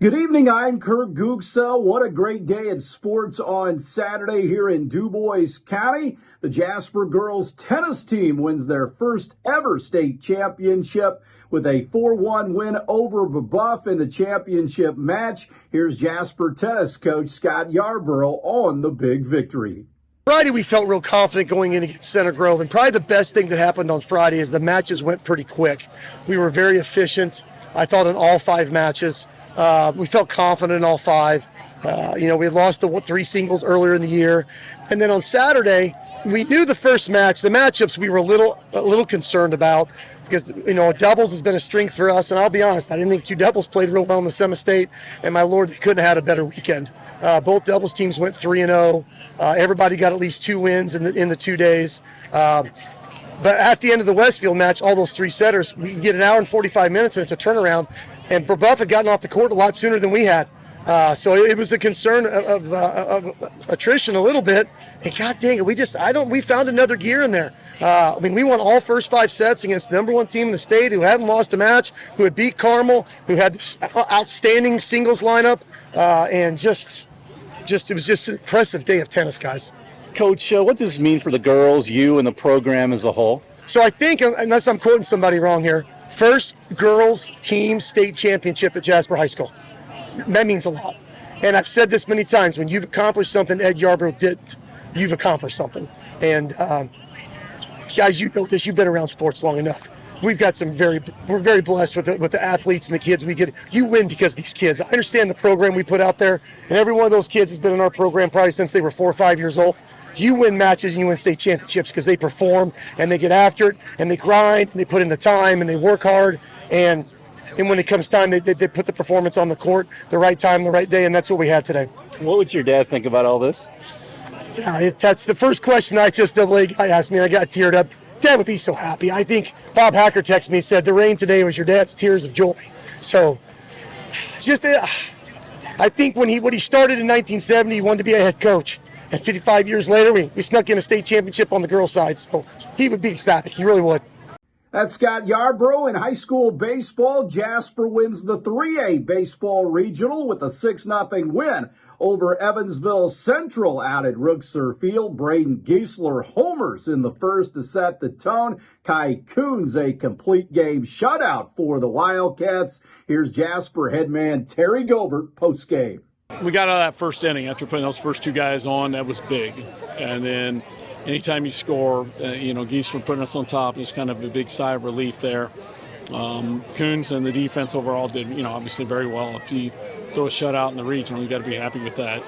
Good evening, I'm Kurt Gutgsell. What a great day in sports on Saturday here in DuBois County. The Jasper girls tennis team wins their first ever state championship with a 4-1 win over Bubuff in the championship match. Here's Jasper tennis coach Scott Yarborough on the big victory. Friday, we felt real confident going in against Center Grove, and probably the best thing that happened on Friday is the matches went pretty quick. We were very efficient, I thought, in all 5 matches. We felt confident in all 5. We had lost the 3 singles earlier in the year. And then on Saturday, we knew the first match, the matchups we were a little concerned about because, doubles has been a strength for us. And I'll be honest, I didn't think 2 doubles played real well in the semi-state. And my Lord, they couldn't have had a better weekend. Both doubles teams went 3-0. Everybody got at least 2 wins in the 2 days. But at the end of the Westfield match, all those 3 setters, we get an hour and 45 minutes and it's a turnaround. And Bubuff had gotten off the court a lot sooner than we had. So it was a concern of attrition a little bit. And God dang it, we found another gear in there. We won all first 5 sets against the number 1 team in the state who hadn't lost a match, who had beat Carmel, who had this outstanding singles lineup. And it was just an impressive day of tennis, guys. Coach, what does this mean for the girls, you, and the program as a whole? So I think, unless I'm quoting somebody wrong here, first girls team state championship at Jasper High School. That means a lot. And I've said this many times, when you've accomplished something Ed Yarborough didn't, you've accomplished something. And guys, you know this, you've been around sports long enough. We've got we're very blessed with the athletes and the kids we get. You win because of these kids. I understand the program we put out there, and every one of those kids has been in our program probably since they were 4 or 5 years old. You win matches and you win state championships because they perform and they get after it and they grind and they put in the time and they work hard. And when it comes time, they put the performance on the court, the right time, the right day, and that's what we had today. What would your dad think about all this? Yeah, that's the first question the IHSAA guy asked me, and I got teared up. Dad would be so happy. I think Bob Hacker texted me, said the rain today was your dad's tears of joy. So it's just, I think when he started in 1970, he wanted to be a head coach. And 55 years later, we snuck in a state championship on the girls' side. So he would be ecstatic. He really would. That's Scott Yarborough. In high school baseball, Jasper wins the 3A baseball regional with a 6-0 win over Evansville Central out at Rookser Field. Braden Giesler homers in the first to set the tone. Kai Coons a complete game shutout for the Wildcats. Here's Jasper headman Terry Gilbert postgame. We got out of that first inning after putting those first 2 guys on. That was big. And then anytime you score, Giesler putting us on top is kind of a big sigh of relief there. Coons and the defense overall did, obviously very well. If you throw a shutout in the regional, you got to be happy with that.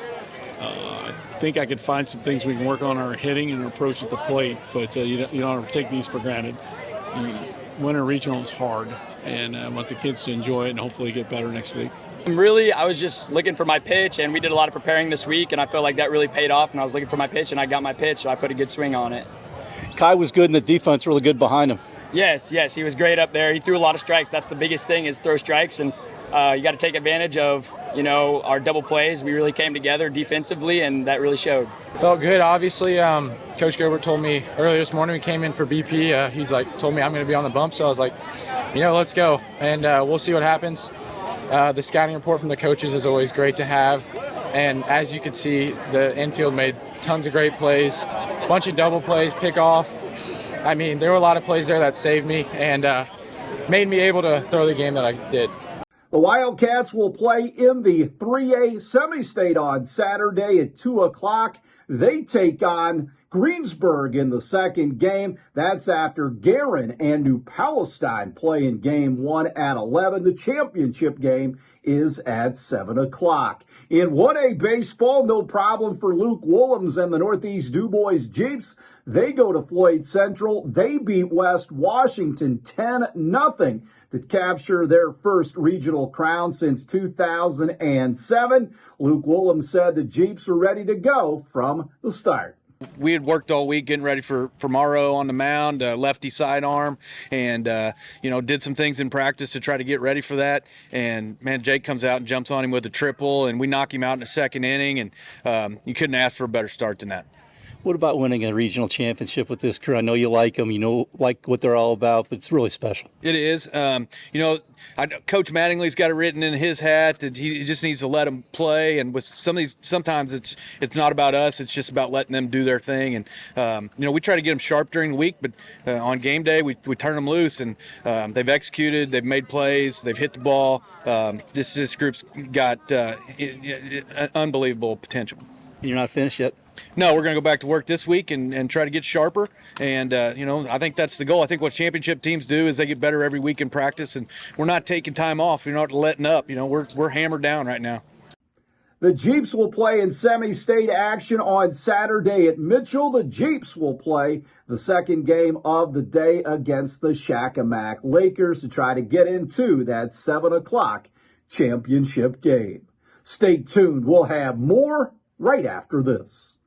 I think I could find some things we can work on our hitting and our approach at the plate, but you don't have to take these for granted. Winning a regional is hard, and I want the kids to enjoy it and hopefully get better next week. I was just looking for my pitch, and we did a lot of preparing this week, and I felt like that really paid off, and I was looking for my pitch, and I got my pitch, so I put a good swing on it. Kai was good, and the defense really good behind him. Yes, he was great up there. He threw a lot of strikes. That's the biggest thing, is throw strikes, and you got to take advantage of, our double plays. We really came together defensively, and that really showed. Felt good, obviously. Coach Gilbert told me earlier this morning we came in for BP. He's told me I'm going to be on the bump, so I was like, let's go, and we'll see what happens. The scouting report from the coaches is always great to have, and as you can see, the infield made tons of great plays, bunch of double plays, pick off. There were a lot of plays there that saved me and made me able to throw the game that I did. The Wildcats will play in the 3A semi-state on Saturday at 2 o'clock. They take on Greensburg in the second game. That's after Guerin and New Palestine play in game 1 at 11. The championship game is at 7 o'clock. In 1A baseball, no problem for Luke Willems and the Northeast DuBois Jeeps. They go to Floyd Central. They beat West Washington 10-0 to capture their first regional crown since 2007. Luke Willems said the Jeeps are ready to go from the start. We had worked all week getting ready for Morrow on the mound, lefty sidearm, and did some things in practice to try to get ready for that. And man, Jake comes out and jumps on him with a triple, and we knock him out in the second inning. And you couldn't ask for a better start than that. What about winning a regional championship with this crew? I know you like them, like what they're all about, but it's really special. It is. Coach Mattingly's got it written in his hat that he just needs to let them play. And with some of these, sometimes it's not about us. It's just about letting them do their thing. And we try to get them sharp during the week, but on game day we turn them loose, and they've executed. They've made plays. They've hit the ball. This group's got unbelievable potential. You're not finished yet? No, we're going to go back to work this week and try to get sharper. And, I think that's the goal. I think what championship teams do is they get better every week in practice, and we're not taking time off. We're not letting up. We're hammered down right now. The Jeeps will play in semi-state action on Saturday at Mitchell. The Jeeps will play the second game of the day against the Shakamak Lakers to try to get into that 7 o'clock championship game. Stay tuned. We'll have more right after this.